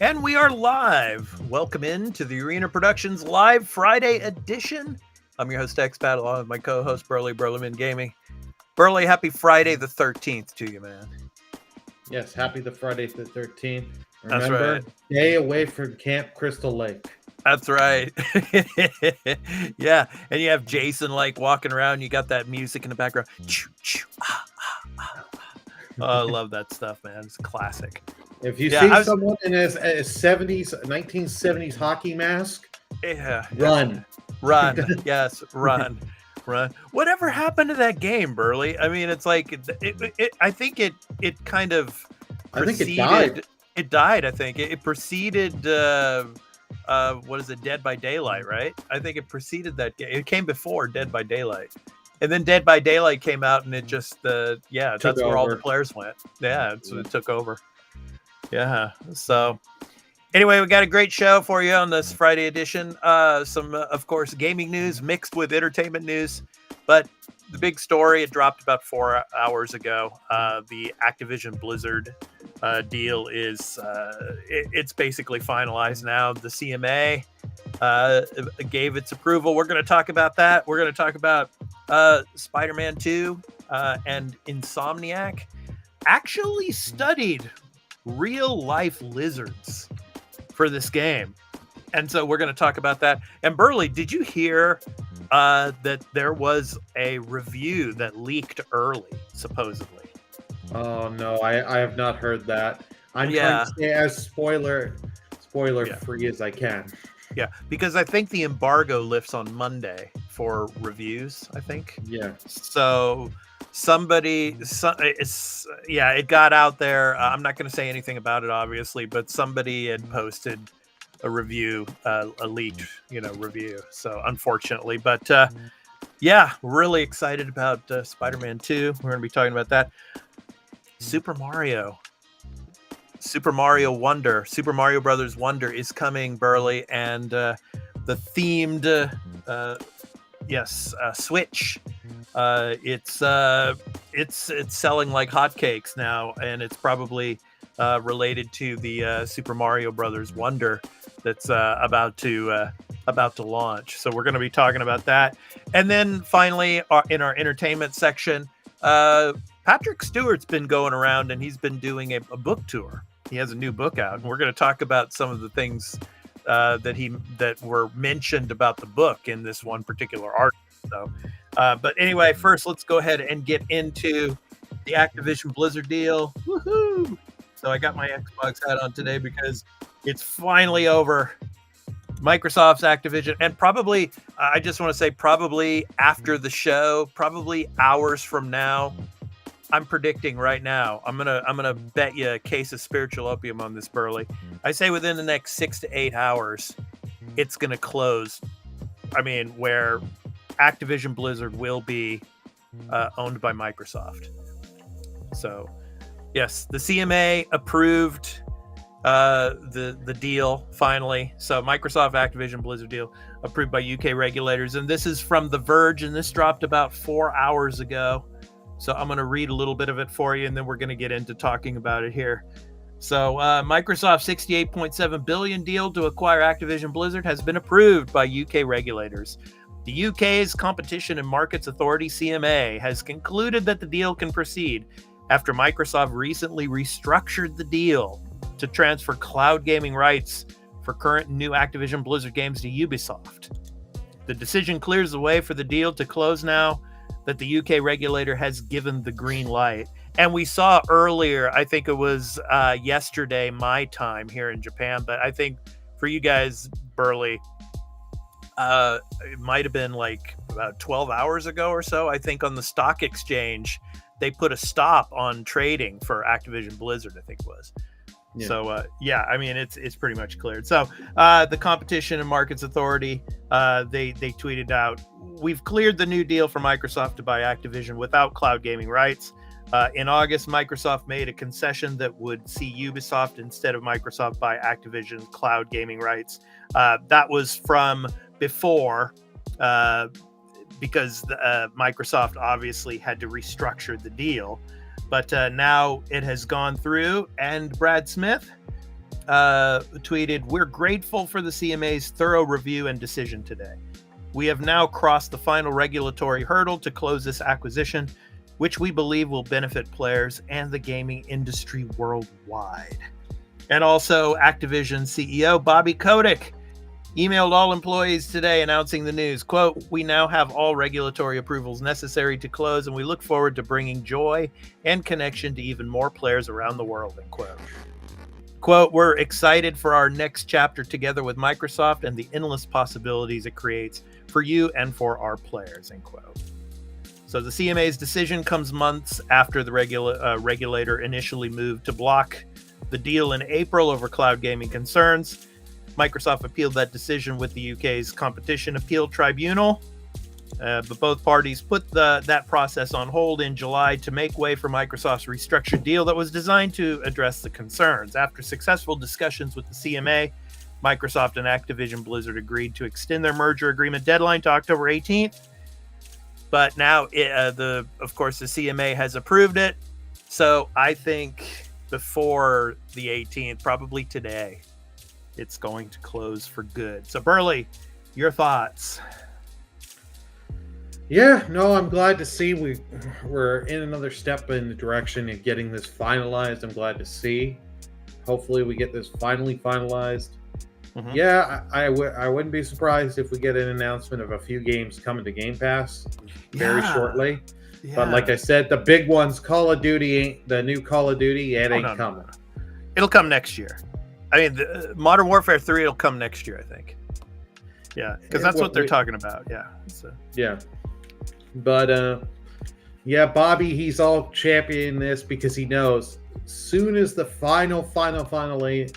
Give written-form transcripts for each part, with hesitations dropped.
And we are live. Welcome in to the Arena Productions Live Friday edition. I'm your host, X-Pat, along with my co-host, Burley Burleman Gaming. Burley, happy Friday the 13th to you, man. Yes, happy the Friday the 13th. That's Remember, right. day away from Camp Crystal Lake. That's right. Yeah, and you have Jason like walking around. You got that music in the background. Oh, I love that stuff, man. It's a classic. If you see someone in a 1970s hockey mask, run. Yes, run. Whatever happened to that game, Burley? I mean, it's like I think it kind of proceeded. I think it died. It died. I think it preceded. What is it? Dead by Daylight, right? I think it preceded that game. It came before Dead by Daylight, and then Dead by Daylight came out, and it just that's where all the players went. Yeah, so it took over. Yeah. So anyway, we got a great show for you on this Friday edition. Some, of course, gaming news mixed with entertainment news. But the big story, it dropped about 4 hours ago. The Activision Blizzard deal is it's basically finalized now. The CMA gave its approval. We're going to talk about that. We're going to talk about Spiderman 2 and Insomniac actually studied real life lizards for this game, and so we're going to talk about that. And Burley, did you hear that there was a review that leaked early, supposedly? Oh no, I have not heard that. I'm trying to stay as spoiler free as I can. Yeah, because I think the embargo lifts on Monday for reviews, I think. Yeah. So it got out there. I'm not going to say anything about it, obviously, but somebody had posted a review, a leaked, review. So unfortunately, but really excited about Spider-Man 2. We're going to be talking about that. Super Mario Wonder, Super Mario Brothers Wonder is coming, Burley, and the themed Switch. It's selling like hotcakes now, and it's probably related to the Super Mario Brothers Wonder that's about to launch. So we're going to be talking about that, and then finally, in our entertainment section, Patrick Stewart's been going around and he's been doing a book tour. He has a new book out, and we're going to talk about some of the things that were mentioned about the book in this one particular article. So, but anyway, first let's go ahead and get into the Activision Blizzard deal. Woohoo! So I got my Xbox hat on today because it's finally over. Microsoft's Activision, and probably I just want to say probably after the show, probably hours from now. I'm predicting right now. I'm gonna bet you a case of spiritual opium on this, Burley. I say within the next 6 to 8 hours, it's gonna close. I mean, where Activision Blizzard will be owned by Microsoft. So, yes, the CMA approved the deal finally. So Microsoft Activision Blizzard deal approved by UK regulators, and this is from The Verge, and this dropped about 4 hours ago. So I'm going to read a little bit of it for you, and then we're going to get into talking about it here. So Microsoft's $68.7 billion deal to acquire Activision Blizzard has been approved by UK regulators. The UK's Competition and Markets Authority, CMA, has concluded that the deal can proceed after Microsoft recently restructured the deal to transfer cloud gaming rights for current and new Activision Blizzard games to Ubisoft. The decision clears the way for the deal to close now that the UK regulator has given the green light. And we saw earlier, I think it was yesterday, my time here in Japan, but I think for you guys, Burley, it might have been like about 12 hours ago or so. I think on the stock exchange, they put a stop on trading for Activision Blizzard, I think it was. Yeah. So, I mean, it's pretty much cleared. So the Competition and Markets Authority, they tweeted out, "We've cleared the new deal for Microsoft to buy Activision without cloud gaming rights. In August, Microsoft made a concession that would see Ubisoft instead of Microsoft buy Activision's cloud gaming rights." That was from before, because Microsoft obviously had to restructure the deal. But now it has gone through, and Brad Smith, tweeted, "We're grateful for the CMA's thorough review and decision today. We have now crossed the final regulatory hurdle to close this acquisition, which we believe will benefit players and the gaming industry worldwide." And also, Activision CEO Bobby Kotick emailed all employees today announcing the news. Quote, "We now have all regulatory approvals necessary to close, and we look forward to bringing joy and connection to even more players around the world." End quote. Quote, "We're excited for our next chapter together with Microsoft and the endless possibilities it creates for you and for our players." End quote. So the CMA's decision comes months after the regulator initially moved to block the deal in April over cloud gaming concerns. Microsoft appealed that decision with the UK's Competition Appeal Tribunal, but both parties put that process on hold in July to make way for Microsoft's restructured deal that was designed to address the concerns. After successful discussions with the CMA, Microsoft and Activision Blizzard agreed to extend their merger agreement deadline to October 18th. But now, of course, the CMA has approved it. So I think before the 18th, probably today, it's going to close for good. So Burley, your thoughts? Yeah, no, I'm glad to see we're in another step in the direction of getting this finalized. I'm glad to see. Hopefully we get this finally finalized. Mm-hmm. Yeah, I wouldn't be surprised if we get an announcement of a few games coming to Game Pass very shortly. Yeah. But like I said, the big ones, Call of Duty, the new Call of Duty, it ain't coming. It'll come next year. I mean, the Modern Warfare 3 will come next year, I think. Yeah, because that's what they're talking about. Yeah. So. Yeah. But, yeah, Bobby, he's all championing this because he knows as soon as the finally,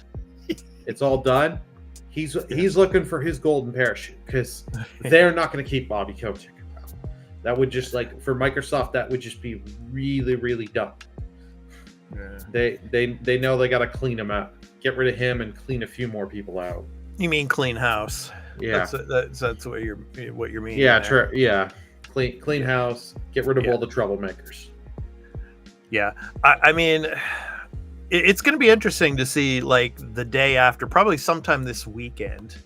it's all done, he's looking for his golden parachute because they're not going to keep Bobby Kotick around. That would just, like, for Microsoft, that would just be really, really dumb. Yeah. They know they got to clean him out. Get rid of him and clean a few more people out. You mean clean house? Yeah, that's what you're meaning. Yeah, true. Yeah, clean house. Get rid of all the troublemakers. Yeah, I mean, it's going to be interesting to see, like, the day after, probably sometime this weekend,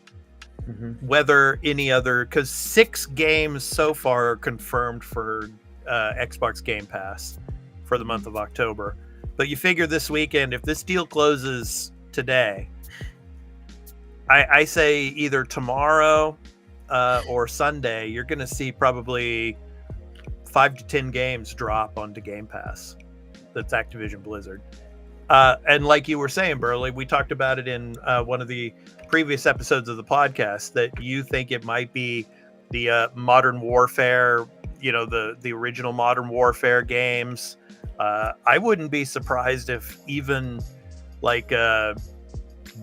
whether any other, because 6 games so far are confirmed for Xbox Game Pass for the month of October. But you figure this weekend, if this deal closes today, I say either tomorrow or Sunday, you're going to see probably 5 to 10 games drop onto Game Pass. That's Activision Blizzard. And like you were saying, Burley, we talked about it in one of the previous episodes of the podcast, that you think it might be the Modern Warfare, the original Modern Warfare games. I wouldn't be surprised if even like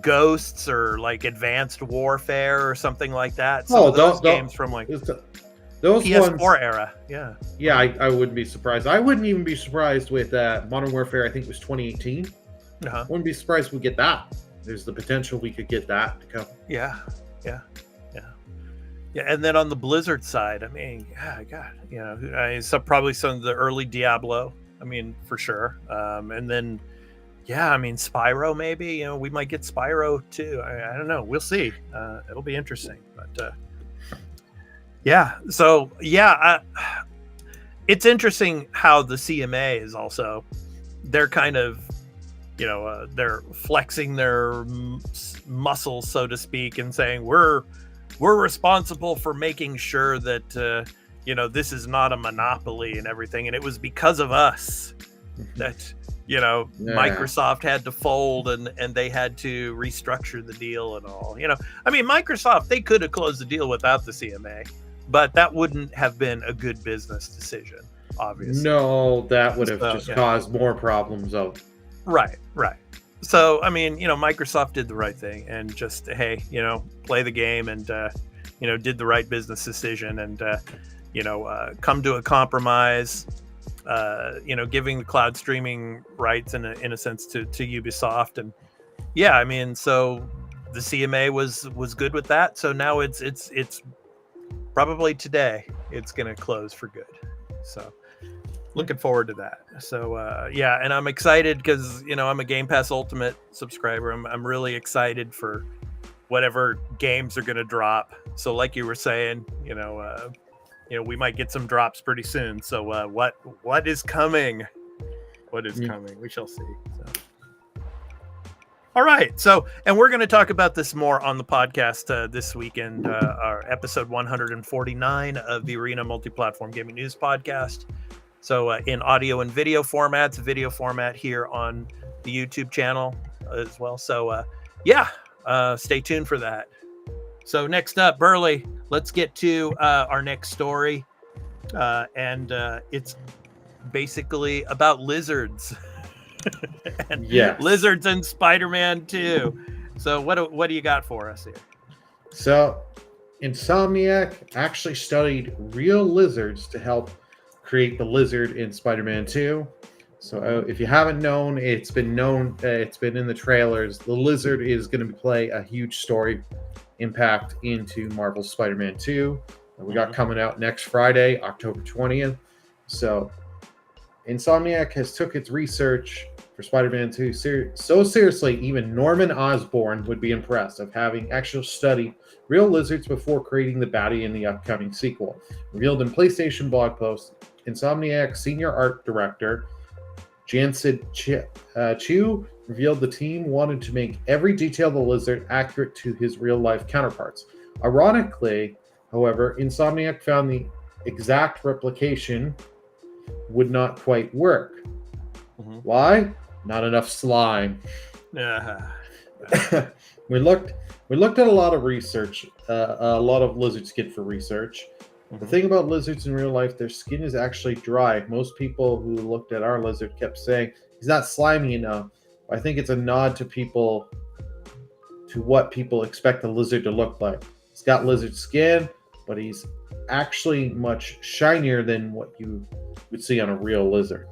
Ghosts or like Advanced Warfare or something like that. Some of those games from like those PS4 ones, era. Yeah. Yeah, I wouldn't be surprised. I wouldn't even be surprised with Modern Warfare. I think it was 2018. I wouldn't be surprised if we get that. There's the potential we could get that to come. Yeah. And then on the Blizzard side, I mean, God, probably some of the early Diablo. I mean, for sure. And then, I mean, Spyro, maybe, we might get Spyro too. I don't know. We'll see. It'll be interesting. But So, it's interesting how the CMA is also, they're kind of, they're flexing their muscles, so to speak, and saying, we're responsible for making sure that, this is not a monopoly and everything. And it was because of us that, Microsoft had to fold and they had to restructure the deal and all. I mean, Microsoft, they could have closed the deal without the CMA, but that wouldn't have been a good business decision, obviously. No, that would have caused more problems. Right. So, I mean, Microsoft did the right thing and just, hey, play the game and, did the right business decision and, come to a compromise, giving the cloud streaming rights in a sense to Ubisoft. And I mean, so the CMA was good with that. So now it's probably today it's going to close for good. So looking forward to that. So yeah, and I'm excited because I'm a Game Pass Ultimate subscriber. I'm really excited for whatever games are going to drop. So like you were saying, we might get some drops pretty soon. So what is coming? What is coming? We shall see. So. All right. So, and we're going to talk about this more on the podcast this weekend, our episode 149 of the Arena Multi-Platform Gaming News Podcast. So in audio and video formats, video format here on the YouTube channel as well. So stay tuned for that. So next up, Burley, let's get to our next story. And it's basically about lizards. Yeah, lizards and Spider-Man 2. So what do you got for us here? So Insomniac actually studied real lizards to help create the lizard in Spider-Man 2. So if you haven't known, it's been in the trailers. The lizard is going to play a huge story impact into Marvel's Spider-Man 2. We got coming out next Friday, October 20th. So Insomniac has took its research for Spider-Man 2 so seriously, even Norman Osborn would be impressed of having actually studied real lizards before creating the baddie in the upcoming sequel. Revealed in PlayStation blog post, Insomniac senior art director Jansen Chu revealed the team wanted to make every detail of the lizard accurate to his real-life counterparts. Ironically, however, Insomniac found the exact replication would not quite work. Why? Not enough slime. We looked at a lot of research, a lot of lizard skin for research. The thing about lizards in real life, their skin is actually dry. Most people who looked at our lizard kept saying he's not slimy enough. I think it's a nod to what people expect a lizard to look like. He's got lizard skin, but he's actually much shinier than what you would see on a real lizard.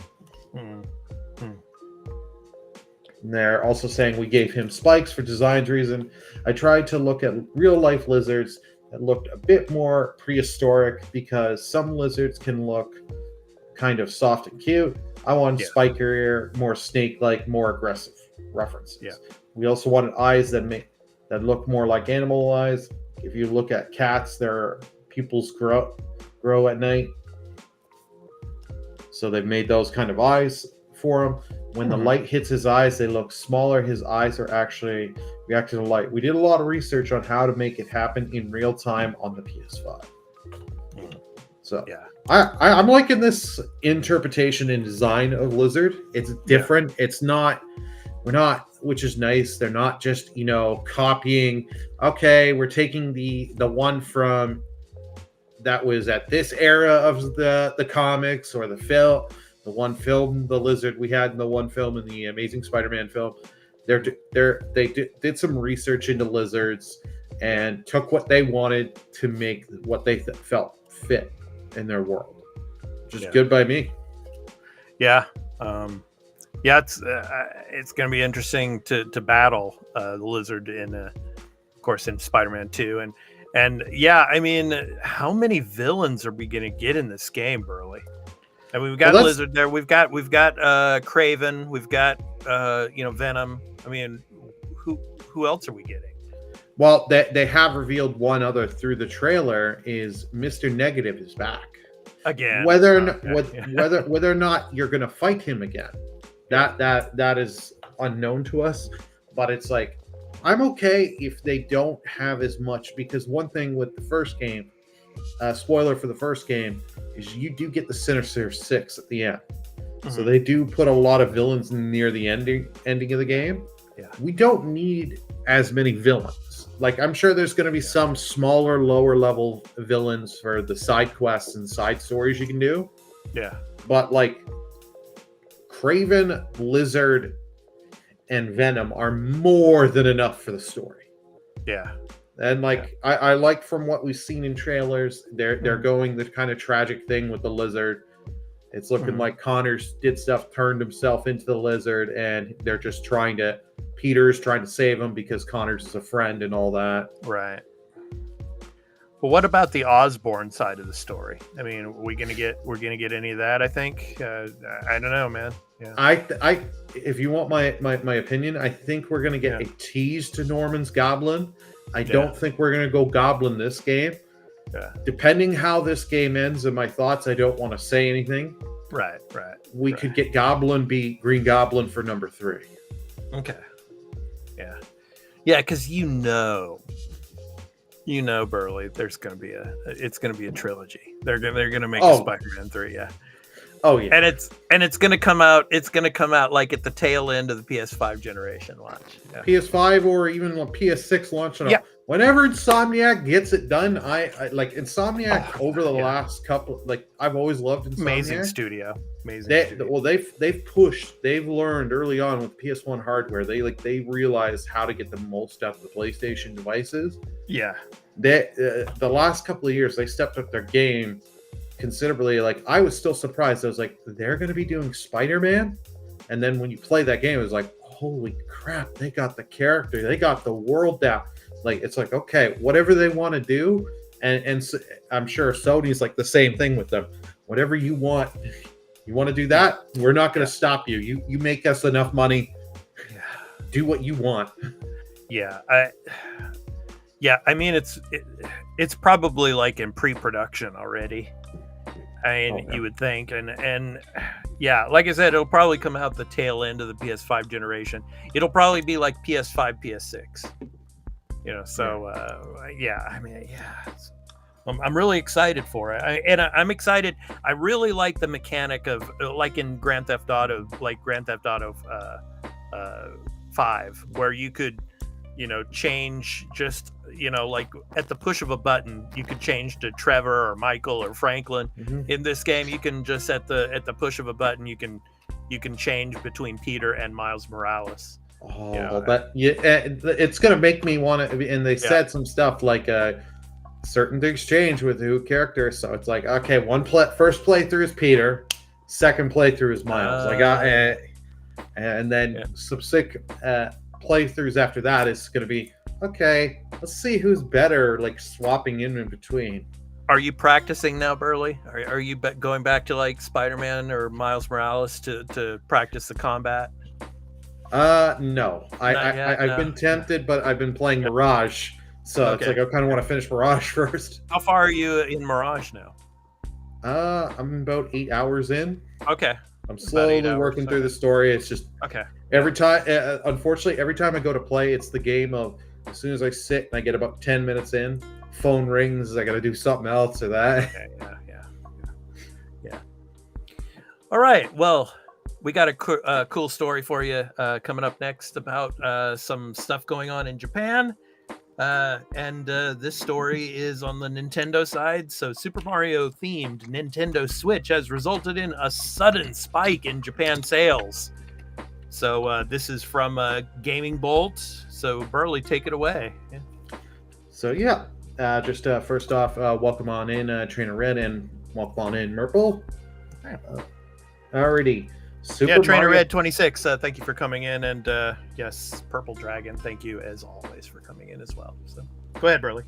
And they're also saying we gave him spikes for design reason. I tried to look at real life lizards that looked a bit more prehistoric because some lizards can look kind of soft and cute. I wanted spikier, more snake-like, more aggressive references. Yeah. We also wanted eyes that look more like animal eyes. If you look at cats, their pupils grow at night. So they've made those kind of eyes for him. When the light hits his eyes, they look smaller. His eyes are actually reacting to light. We did a lot of research on how to make it happen in real time on the PS5. So I'm liking this interpretation and design of Lizard. It's different. We're not, which is nice. They're not just, copying. Okay, we're taking the one from that was at this era of the comics or the film. The one film, the lizard we had in the one film in the Amazing Spider-Man film, they did some research into lizards and took what they wanted to make what they felt fit in their world, which is good by me. Yeah, it's going to be interesting to battle the lizard of course, in Spider-Man 2, and I mean, how many villains are we going to get in this game, Burley? I mean, we've got Lizard there. We've got Kraven. We've got Venom. I mean, who else are we getting? Well, they have revealed one other through the trailer. Is Mr. Negative is back again? Whether or not you're going to fight him again, that is unknown to us. But it's like I'm okay if they don't have as much, because one thing with the first game, spoiler for the first game, is you do get the Sinister Six at the end. So they do put a lot of villains near the ending of the game. Yeah. We don't need as many villains. Like, I'm sure there's going to be some smaller, lower level villains for the side quests and side stories you can do. Yeah. But like Kraven, Lizard, and Venom are more than enough for the story. Yeah. And I like from what we've seen in trailers, they're going the kind of tragic thing with the lizard. It's looking like Connors did stuff, turned himself into the lizard, and they're just Peter's trying to save him because Connors is a friend and all that. Right. Well, what about the Osborne side of the story? I mean, we're gonna get any of that? I think. I don't know, man. Yeah. I if you want my opinion, I think we're gonna get a tease to Norman's Goblin. I don't think we're gonna go Goblin this game. Yeah. Depending how this game ends and my thoughts, I don't want to say anything. Right. We could get Goblin be Green Goblin for number 3. Okay. Yeah, because Burley, it's gonna be a trilogy. They're gonna make a Spider-Man 3, yeah. Oh yeah. And it's gonna come out like at the tail end of the PS5 generation launch. Yeah. PS5 or even a PS6 launch. Whenever Insomniac gets it done, I like Insomniac over the last couple. Like I've always loved Insomniac. Amazing studio. Well, they've learned early on with PS1 hardware. They realized how to get the most out of the PlayStation devices. Yeah. The last couple of years, they stepped up their game considerably. Like I was still surprised. I was like, they're going to be doing Spider-Man, and then when you play that game, it was like, holy crap! They got the character, they got the world down. Like it's like, okay, whatever they want to do, and so, I'm sure Sony's like the same thing with them. Whatever you want to do that, we're not going to stop you. You make us enough money. Do what you want. Yeah, I mean it's probably like in pre-production already. I mean, you would think, and yeah, like I said, it'll probably come out the tail end of the PS5 generation. It'll probably be like PS5, PS6. I'm really excited for it. I'm excited. I really like the mechanic of like in Grand Theft Auto 5, where you could, change just, like at the push of a button, you could change to Trevor or Michael or Franklin. Mm-hmm. In this game, you can just at the push of a button, you can change between Peter and Miles Morales. It's gonna make me want to. And they said some stuff like certain to exchange with who characters. So it's like, okay, first playthrough is Peter, second playthrough is Miles. And then subsequent playthroughs after that is going to be okay. Let's see who's better, like swapping in between. Are you practicing now, Burley? Are you going back to like Spider-Man or Miles Morales to practice the combat? No. I've been tempted, but I've been playing Mirage, so it's like I kind of want to finish Mirage first. How far are you in Mirage now? I'm about 8 hours in. Okay. I'm slowly working through the story. It's just every time. Unfortunately, every time I go to play, it's the game of as soon as I sit and I get about 10 minutes in, phone rings. I got to do something else or that. Okay, yeah. All right. Well, we got a cool story for you coming up next about some stuff going on in Japan. And this story is on the Nintendo side. So Super Mario themed Nintendo Switch has resulted in a sudden spike in Japan sales. So this is from Gaming Bolt. So Burley, take it away. Yeah. So just first off, welcome on in Trainer Red, and welcome on in Merple. Alrighty. Trainer Red 26, thank you for coming in, and yes, Purple Dragon, thank you as always for coming in as well. So go ahead, Burley.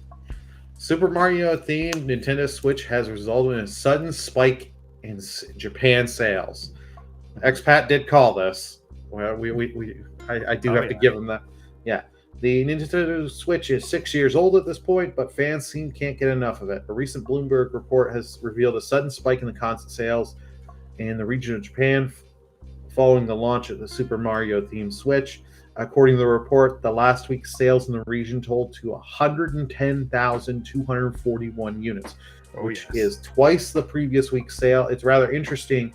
Super Mario themed Nintendo Switch has resulted in a sudden spike in Japan sales. Expat did call this. Well, I do have to give him that. Yeah, the Nintendo Switch is 6 years old at this point, but fans can't get enough of it. A recent Bloomberg report has revealed a sudden spike in the console sales in the region of Japan following the launch of the Super Mario themed Switch. According to the report, the last week's sales in the region totaled to 110,241 units, which is twice the previous week's sale. It's rather interesting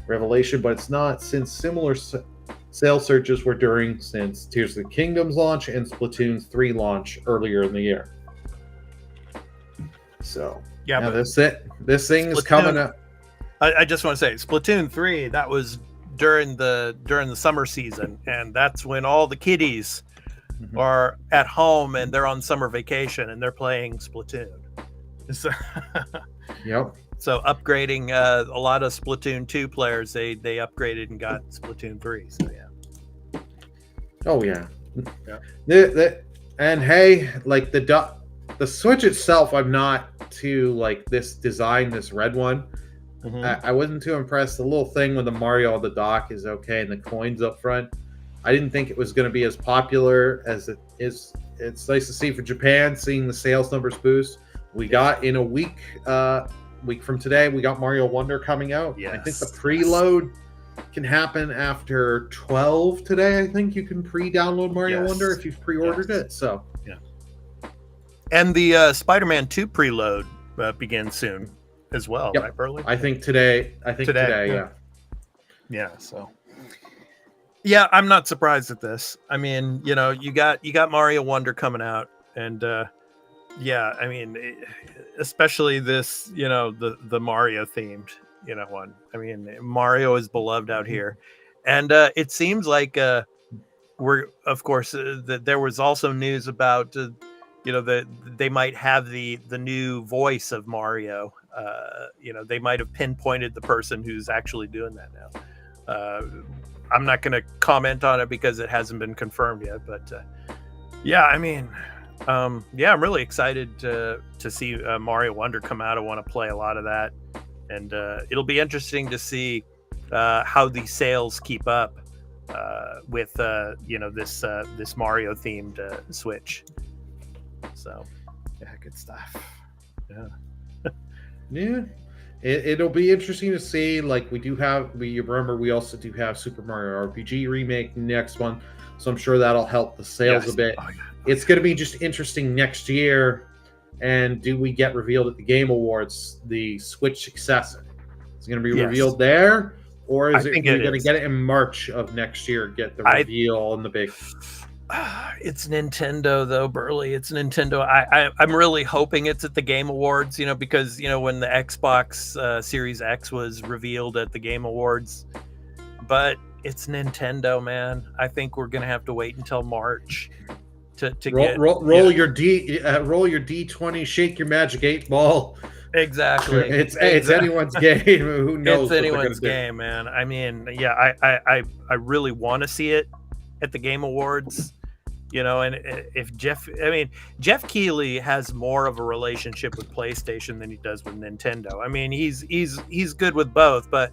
revelation, but it's not, since similar sales surges were since Tears of the Kingdom's launch and Splatoon 3 launch earlier in the year. So this thing is coming up. I just want to say Splatoon 3, that was during the summer season, and that's when all the kiddies are at home and they're on summer vacation and they're playing Splatoon. So, so upgrading a lot of Splatoon 2 players, they upgraded and got Splatoon 3. So and hey, like the Switch itself, I'm not too like this design, this red one. I wasn't too impressed. The little thing with the Mario on the dock is okay, and the coins up front. I didn't think it was going to be as popular as it is. It's nice to see for Japan, seeing the sales numbers boost. We got in a week from today, we got Mario Wonder coming out. Yes. I think the preload can happen after 12 today. I think you can pre-download Mario Wonder if you've pre-ordered it. So and the Spider-Man 2 preload begins soon as well, right, Burley? I think today. Yeah. So. Yeah, I'm not surprised at this. I mean, you got Mario Wonder coming out, and I mean, especially this, the Mario themed, one. I mean, Mario is beloved out here, and it seems like we're, of course, that there was also news about, that they might have the new voice of Mario. They might have pinpointed the person who's actually doing that now. I'm not going to comment on it because it hasn't been confirmed yet, but I mean, I'm really excited to see Mario Wonder come out. I want to play a lot of that, and it'll be interesting to see how the sales keep up with this Mario themed Switch. So good stuff. It'll be interesting to see. Like, we also do have Super Mario RPG remake next one, so I'm sure that'll help the sales a bit. It's going to be just interesting next year. And do we get revealed at the Game Awards the Switch successor? Is it going to be revealed there, or is it going to get it in March of next year? Get the reveal and the big. It's Nintendo though, Burley. It's Nintendo. I'm really hoping it's at the Game Awards, because when the Xbox Series X was revealed at the Game Awards, but it's Nintendo, man. I think we're gonna have to wait until March to roll your D20, shake your magic 8-ball. Exactly. It's anyone's game. Who knows? It's anyone's game, man. I mean, I really want to see it at the Game Awards. And if Jeff Keighley has more of a relationship with PlayStation than he does with Nintendo. I mean, he's good with both, but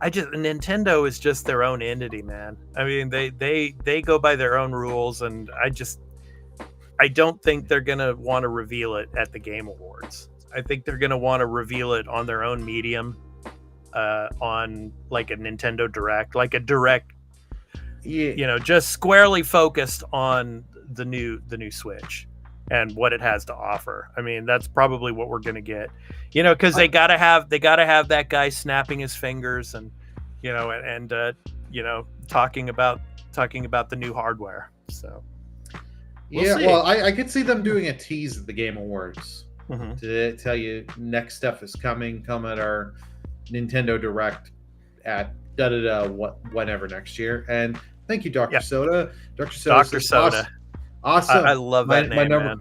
Nintendo is just their own entity, man. I mean, they go by their own rules, and I don't think they're gonna want to reveal it at the Game Awards. I think they're gonna want to reveal it on their own medium, on like a Nintendo Direct, like a Direct. Just squarely focused on the new Switch and what it has to offer. I mean, that's probably what we're gonna get, because they gotta have that guy snapping his fingers and talking about the new hardware. So we'll see. Well, I could see them doing a tease at the Game Awards to tell you next stuff is coming. Come at our Nintendo Direct at whenever next year. And thank you, Dr. Soda. Dr. Soda. Awesome. I love that name, man.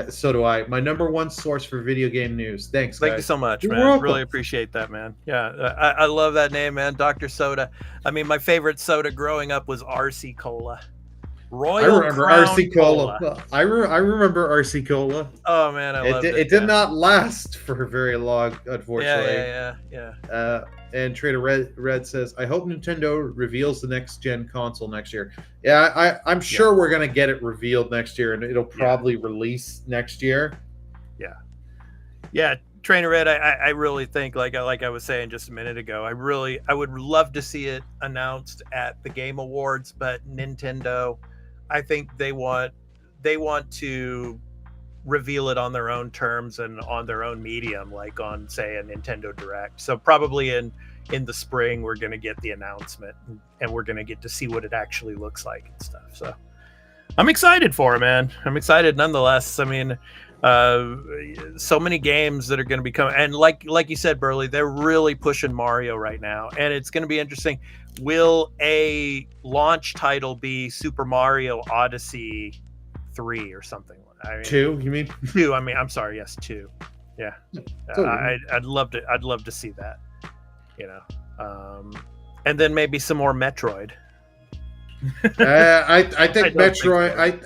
So do I. My number one source for video game news. Thanks, guys. Thank you so much, You're man. welcome. Really appreciate that, man. Yeah, I love that name, man. Dr. Soda. I mean, my favorite soda growing up was RC Cola. I remember RC Cola. I remember RC Cola. Oh man, I loved it. It did not last for very long, unfortunately. Yeah. And Trader Red says, "I hope Nintendo reveals the next gen console next year." Yeah, I'm sure we're gonna get it revealed next year, and it'll probably release next year. Yeah. Trainer Red, I really think, like I was saying just a minute ago, I would love to see it announced at the Game Awards, but Nintendo, I think they want to reveal it on their own terms and on their own medium, like on, say, a Nintendo Direct. So probably in the spring we're going to get the announcement, and we're going to get to see what it actually looks like and stuff. So I'm excited for it, man. I'm excited nonetheless. I mean, so many games that are going to be coming, and like you said, Burley, they're really pushing Mario right now, and it's going to be interesting. Will a launch title be Super Mario Odyssey 3 or something? 2, you mean? 2. I mean, I'm sorry. Yes, 2. Yeah, I'd love to see that. And then maybe some more Metroid. I think Metroid.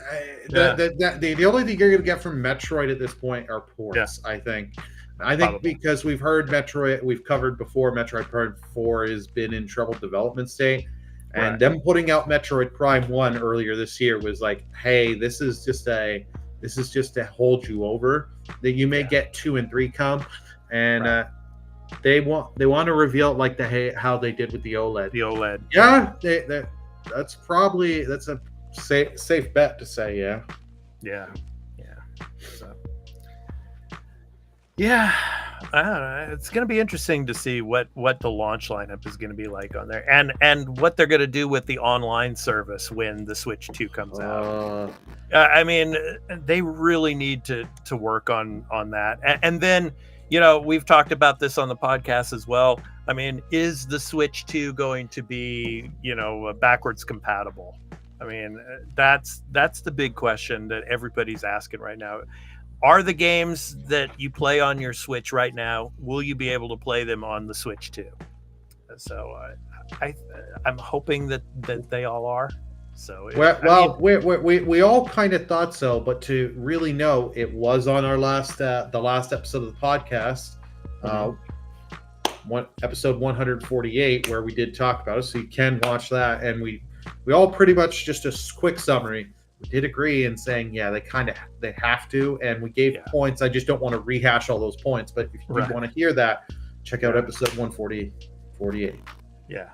The only thing you're going to get from Metroid at this point are ports. I think Probably. because we've heard Metroid, we've covered before. Metroid Prime 4 has been in troubled development state, and them putting out Metroid Prime 1 earlier this year was like, hey, this is just to hold you over. That you may get 2 and 3 come, and they want to reveal it like how they did with the OLED. The OLED. Yeah, that's a safe bet to say. Yeah. So, yeah, I don't know. It's going to be interesting to see what the launch lineup is going to be like on there, and what they're going to do with the online service when the Switch 2 comes out. I mean, they really need to work on that, and then we've talked about this on the podcast as well. I mean, is the Switch 2 going to be backwards compatible? I mean, that's the big question that everybody's asking right now. Are the games that you play on your Switch right now, will you be able to play them on the Switch too? So I'm hoping that they all are. So we all kind of thought so, but to really know, it was on our the last episode of the podcast, episode 148, where we did talk about it. So you can watch that, and we all pretty much, just a quick summary. We did agree in saying, they have to, and we gave points. I just don't want to rehash all those points, but if you want to hear that, check out episode 148. Yeah.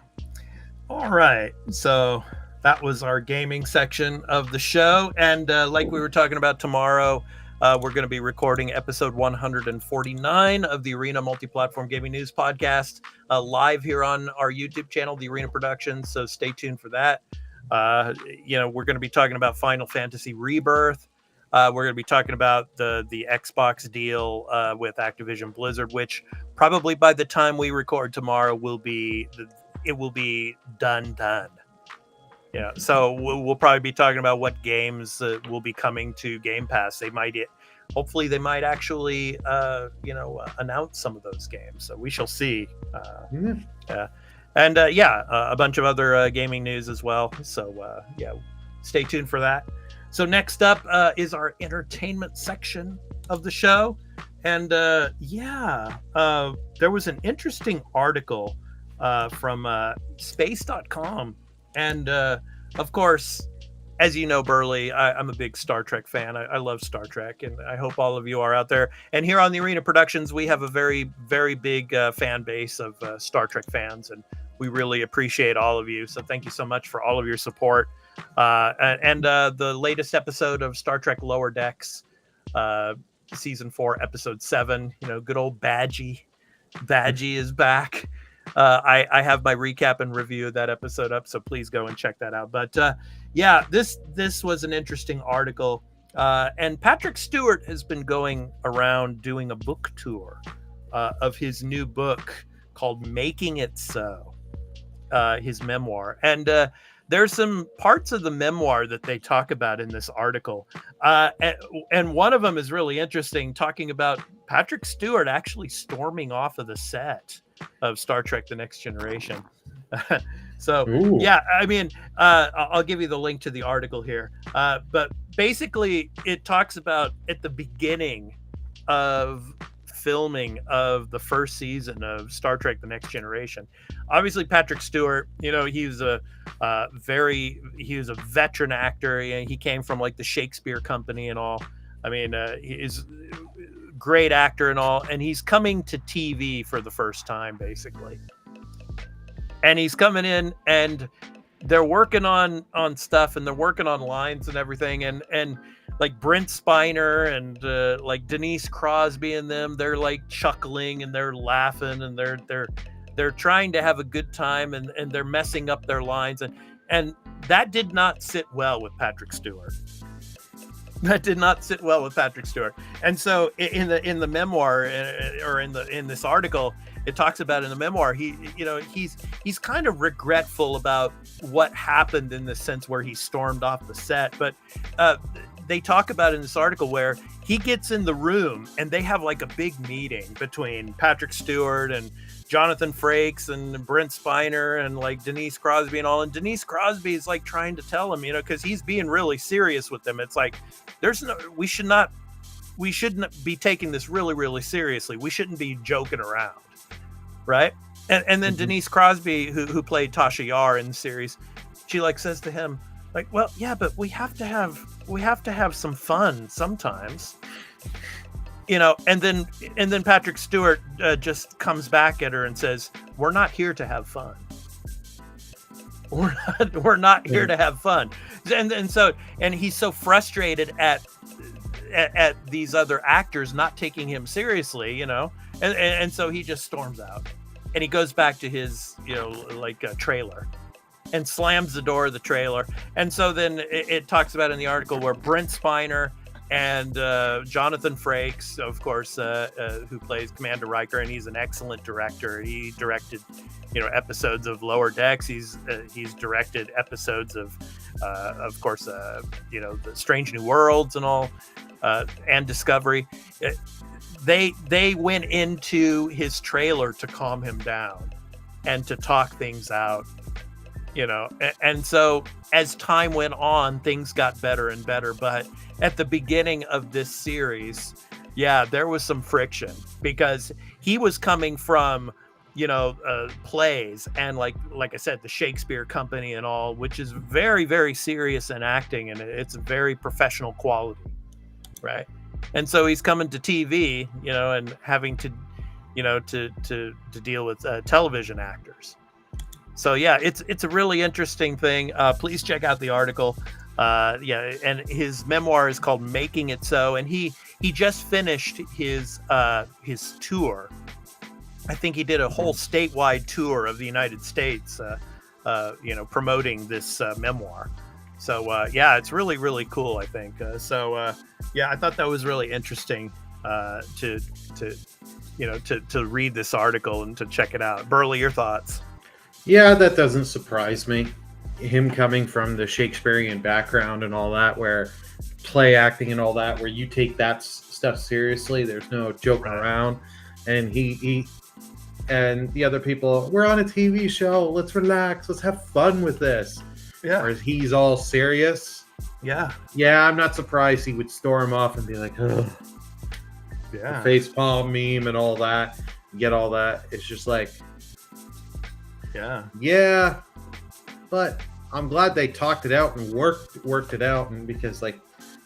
All right. So that was our gaming section of the show. And like we were talking about, tomorrow, we're going to be recording episode 149 of the Arena Multi-Platform Gaming News Podcast, live here on our YouTube channel, The Arena Productions. So stay tuned for that. We're going to be talking about Final Fantasy Rebirth. We're going to be talking about the Xbox deal with Activision Blizzard, which probably by the time we record tomorrow will be done. So we'll probably be talking about what games will be coming to Game Pass. Hopefully they might actually announce some of those games. So we shall see. And a bunch of other gaming news as well. So stay tuned for that. So next up is our entertainment section of the show. And there was an interesting article from space.com. And of course, as you know, Burley, I'm a big Star Trek fan. I love Star Trek, and I hope all of you are out there. And here on the Arena Productions, we have a very, very big fan base of Star Trek fans, and we really appreciate all of you. So thank you so much for all of your support. And the latest episode of Star Trek Lower Decks, season 4, episode 7. Good old Badgie. Badgie is back. I have my recap and review of that episode up, so please go and check that out. But this was an interesting article, and Patrick Stewart has been going around doing a book tour of his new book called Making It So, his memoir. And there's some parts of the memoir that they talk about in this article, and one of them is really interesting, talking about Patrick Stewart actually storming off of the set of Star Trek The Next Generation. So I mean, I'll give you the link to the article here, but basically it talks about at the beginning of filming of the first season of Star Trek The Next Generation. Obviously Patrick Stewart, he was a veteran actor. He came from like the Shakespeare Company and all. I mean, he's great actor and all, and he's coming to TV for the first time, basically. And he's coming in, and they're working on stuff, and they're working on lines and everything, and like Brent Spiner and like Denise Crosby and them, they're like chuckling and they're laughing and they're trying to have a good time, and they're messing up their lines, and that did not sit well with Patrick Stewart. That did not sit well with Patrick Stewart. And so in the memoir, or in this article, it talks about in the memoir, he's kind of regretful about what happened, in the sense where he stormed off the set. But they talk about in this article where he gets in the room and they have like a big meeting between Patrick Stewart and Jonathan Frakes and Brent Spiner and like Denise Crosby and all. And Denise Crosby is like trying to tell him, because he's being really serious with them. It's like, we shouldn't be taking this really, really seriously. We shouldn't be joking around. Right. And then Denise Crosby, who played Tasha Yar in the series, she like says to him, like, well, yeah, but we have to have some fun sometimes, and then Patrick Stewart just comes back at her and says, we're not here to have fun. We're not here to have fun. And he's so frustrated at these other actors not taking him seriously, and so he just storms out and he goes back to his, trailer and slams the door of the trailer. And so then it talks about in the article where Brent Spiner and Jonathan Frakes, of course, who plays Commander Riker, and he's an excellent director. He directed, episodes of Lower Decks. He's directed episodes of course, the Strange New Worlds and all, and Discovery. They went into his trailer to calm him down and to talk things out. And so as time went on, things got better and better. But at the beginning of this series, there was some friction because he was coming from, plays and like I said, the Shakespeare Company and all, which is very, very serious in acting, and it's a very professional quality, right? And so he's coming to TV, and having to, to deal with television actors. So it's a really interesting thing. Please check out the article. And his memoir is called Making It So, and he just finished his tour. I think he did a whole statewide tour of the United States, promoting this memoir. So it's really, really cool, I think. I thought that was really interesting to read this article and to check it out. Burley, your thoughts? Yeah, that doesn't surprise me. Him coming from the Shakespearean background and all that, where play acting and all that, where you take that stuff seriously. There's no joking around. And he and the other people, we're on a TV show. Let's relax. Let's have fun with this. Yeah. Whereas he's all serious. Yeah. Yeah, I'm not surprised he would storm off and be like, ugh. Yeah. The facepalm meme and all that. You get all that. It's just like, yeah, but I'm glad they talked it out and worked it out, and because like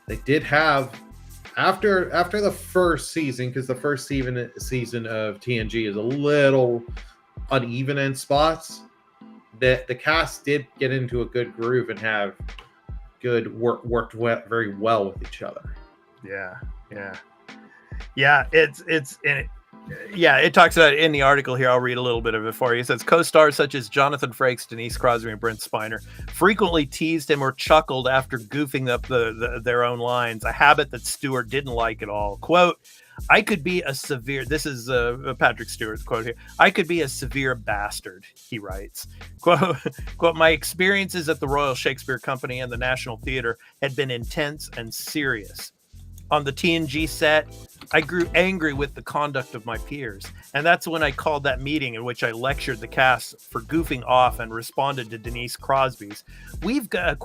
they did have after the first season, because the first season of TNG is a little uneven in spots, that the cast did get into a good groove and have good worked very well with each other. It talks about it in the article here. I'll read a little bit of it for you. It says co-stars such as Jonathan Frakes, Denise Crosby, and Brent Spiner frequently teased him or chuckled after goofing up their own lines, a habit that Stewart didn't like at all. Quote, I could be a severe, this is Patrick Stewart's quote here, I could be a severe bastard, he writes. Quote, my experiences at the Royal Shakespeare Company and the National Theatre had been intense and serious. On the TNG set, I grew angry with the conduct of my peers, and that's when I called that meeting in which I lectured the cast for goofing off and responded to Denise Crosby's, we've got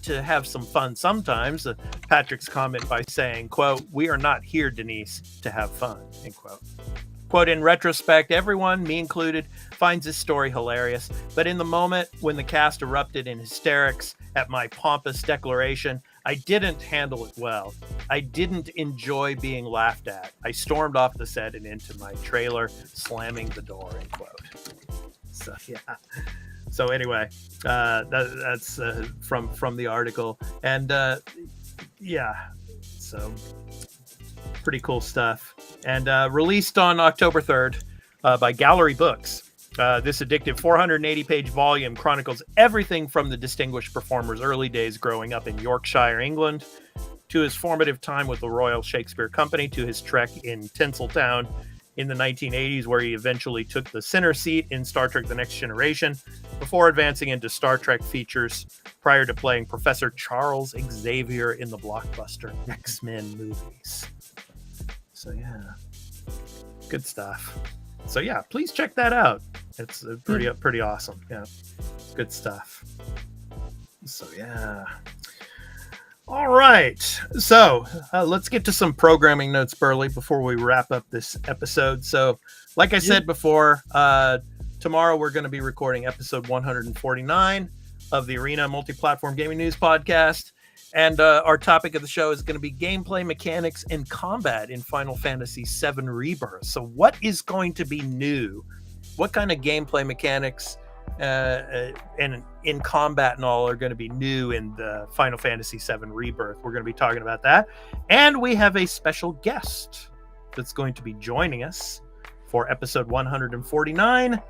to have some fun sometimes, Patrick's comment by saying, quote, we are not here, Denise, to have fun, end quote. Quote, in retrospect, everyone, me included, finds this story hilarious, but in the moment when the cast erupted in hysterics at my pompous declaration, I didn't handle it well. I didn't enjoy being laughed at. I stormed off the set and into my trailer, slamming the door, end quote. So, yeah. So anyway, that's from the article. And, so pretty cool stuff. And released on October 3rd by Gallery Books. This addictive 480-page volume chronicles everything from the distinguished performer's early days growing up in Yorkshire, England, to his formative time with the Royal Shakespeare Company, to his trek in Tinseltown in the 1980s, where he eventually took the center seat in Star Trek The Next Generation, before advancing into Star Trek features prior to playing Professor Charles Xavier in the blockbuster X-Men movies. So, yeah. Good stuff. So yeah, please check that out. It's pretty awesome. Yeah, good stuff. So yeah. All right. So let's get to some programming notes, Burley, before we wrap up this episode. So, like I said before, tomorrow we're going to be recording episode 149 of the Arena Multi-Platform Gaming News Podcast. And our topic of the show is going to be gameplay mechanics and combat in Final Fantasy VII Rebirth. So what is going to be new? What kind of gameplay mechanics and in combat and all are going to be new in the Final Fantasy VII Rebirth? We're going to be talking about that. And we have a special guest that's going to be joining us for episode 149.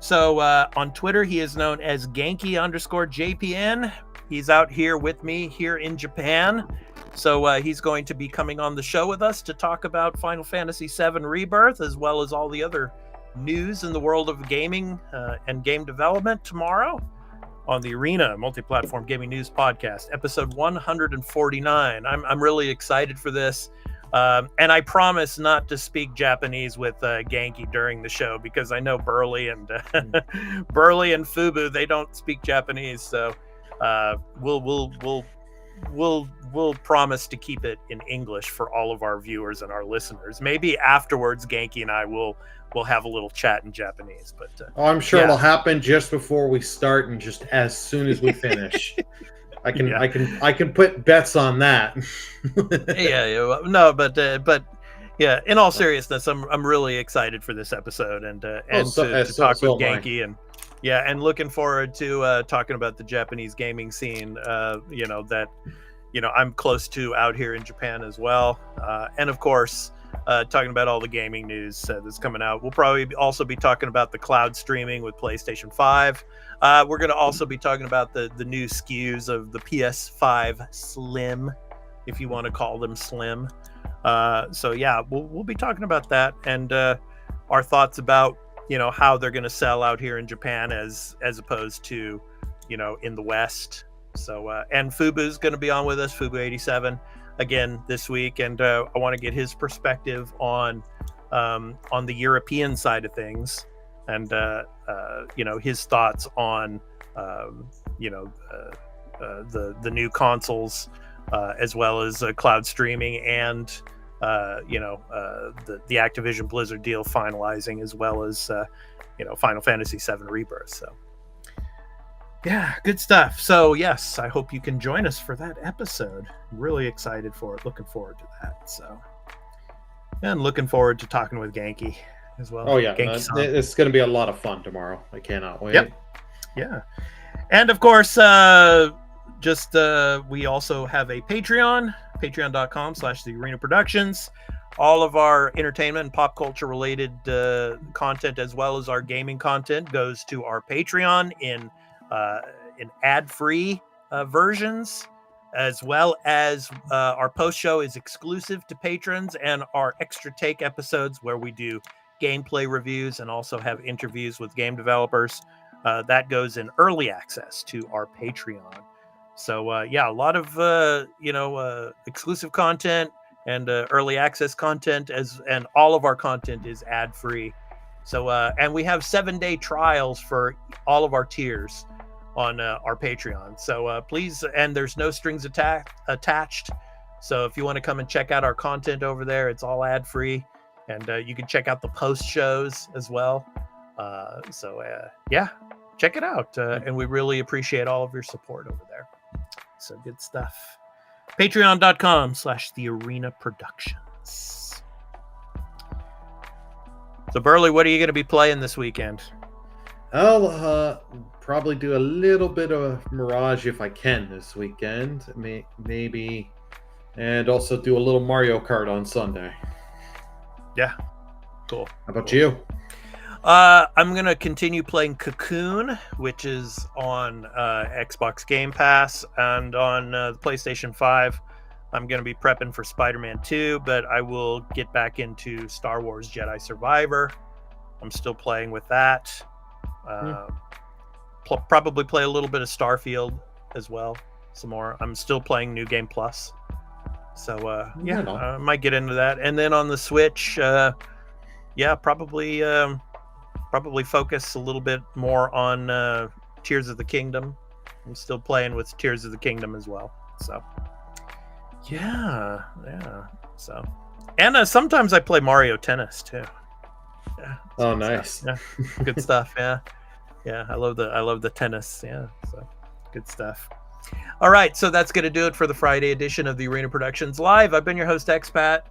So on Twitter, he is known as Genki_JPN. He's out here with me here in Japan. So he's going to be coming on the show with us to talk about Final Fantasy VII Rebirth, as well as all the other news in the world of gaming and game development tomorrow on the Arena Multi-Platform Gaming News Podcast, episode 149. I'm really excited for this. And I promise not to speak Japanese with Genki during the show, because I know Burley and Fubu, they don't speak Japanese. So we'll promise to keep it in English for all of our viewers and our listeners. Maybe afterwards, Genki and I will have a little chat in Japanese. But I'm sure it'll happen just before we start and just as soon as we finish. I can put bets on that. Yeah. In all seriousness, I'm really excited for this episode and to talk with Genki and looking forward to talking about the Japanese gaming scene. I'm close to out here in Japan as well, and of course, talking about all the gaming news that's coming out. We'll probably also be talking about the cloud streaming with PlayStation 5. We're going to also be talking about the new SKUs of the PS5 Slim, if you want to call them Slim. We'll be talking about that and our thoughts about how they're going to sell out here in Japan as opposed to in the West. So and Fubu's going to be on with us, Fubu87, again this week, and I want to get his perspective on the European side of things, and his thoughts on the new consoles, as well as cloud streaming and the Activision Blizzard deal finalizing, as well as Final Fantasy VII Rebirth. So yeah, good stuff. So yes, I hope you can join us for that episode. I'm really excited for it. Looking forward to that. So, and looking forward to talking with Genki as well. Oh yeah, it's going to be a lot of fun tomorrow. I cannot wait. Yep. Yeah, and of course, we also have a Patreon, patreon.com/The Arena Productions. All of our entertainment and pop culture related content, as well as our gaming content, goes to our Patreon in ad-free versions, as well as our post show is exclusive to patrons, and our extra take episodes where we do gameplay reviews and also have interviews with game developers, that goes in early access to our Patreon. So a lot of exclusive content and early access content, and all of our content is ad-free. So and we have 7-day trials for all of our tiers on our Patreon. So please, and there's no strings attached. So if you want to come and check out our content over there, it's all ad-free, and you can check out the post shows as well. Check it out, and we really appreciate all of your support over there. So good stuff. Patreon.com/The Arena Productions. So Burley, what are you going to be playing this weekend? I'll probably do a little bit of Mirage if I can this weekend, maybe, and also do a little Mario Kart on Sunday. Yeah, cool. How about you? I'm going to continue playing Cocoon, which is on Xbox Game Pass, and on the PlayStation 5. I'm going to be prepping for Spiderman 2, but I will get back into Star Wars Jedi Survivor. I'm still playing with that. Probably play a little bit of Starfield as well, some more. I'm still playing New Game Plus. So, I might get into that. And then on the Switch, yeah, probably focus a little bit more on Tears of the Kingdom. I'm still playing with Tears of the Kingdom as well. So yeah. So, and sometimes I play Mario Tennis too. Yeah. Oh, nice. Yeah, good stuff. Yeah. I love the tennis. Yeah. So good stuff. All right, so that's going to do it for the Friday edition of the Arena Productions Live. I've been your host, Expat,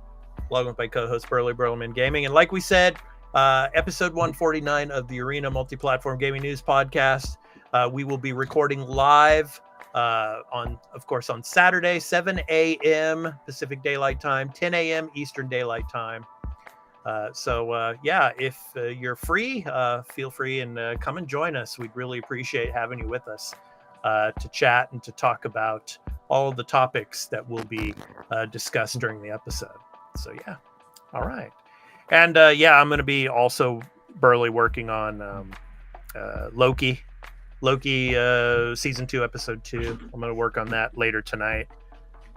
along with my co-host, Burley Burlman Gaming. And like we said, episode 149 of the Arena Multi-Platform Gaming News Podcast, we will be recording live on Saturday, 7 a.m. Pacific Daylight Time, 10 a.m. Eastern Daylight Time. If you're free, feel free and come and join us. We'd really appreciate having you with us. To chat and to talk about all of the topics that will be discussed during the episode. So yeah, all right, and I'm going to be also Burley working on Loki season 2 episode 2. I'm going to work on that later tonight.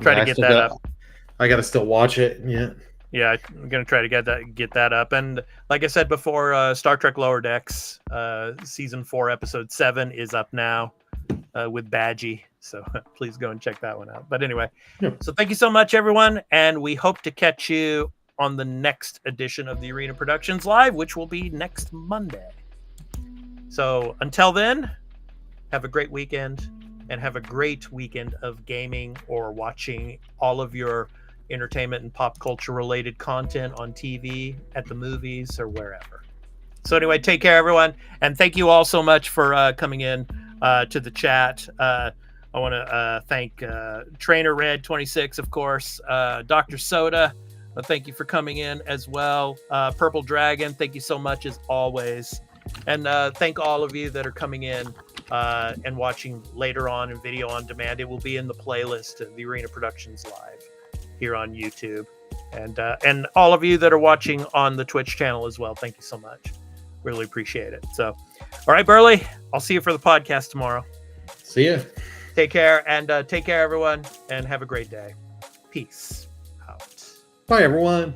Try to get that up. I got to still watch it. Yeah, I'm going to try to get that up. And like I said before, Star Trek Lower Decks season 4 episode 7 is up now. With Badgie, so please go and check that one out. But anyway, So thank you so much, everyone, and we hope to catch you on the next edition of the Arena Productions Live, which will be next Monday. So until then, have a great weekend, and have a great weekend of gaming or watching all of your entertainment and pop culture related content on TV, at the movies, or wherever. So anyway, take care, everyone, and thank you all so much for coming in to the chat. I want to thank Trainer Red 26, of course, Dr. Soda. Thank you for coming in as well. Purple Dragon, thank you so much as always. And thank all of you that are coming in and watching later on in video on demand. It will be in the playlist of the Arena Productions Live here on YouTube. And all of you that are watching on the Twitch channel as well, thank you so much. Really appreciate it. So, all right, Burley, I'll see you for the podcast tomorrow. See ya. Take care, and take care, everyone, and have a great day. Peace out. Bye, everyone.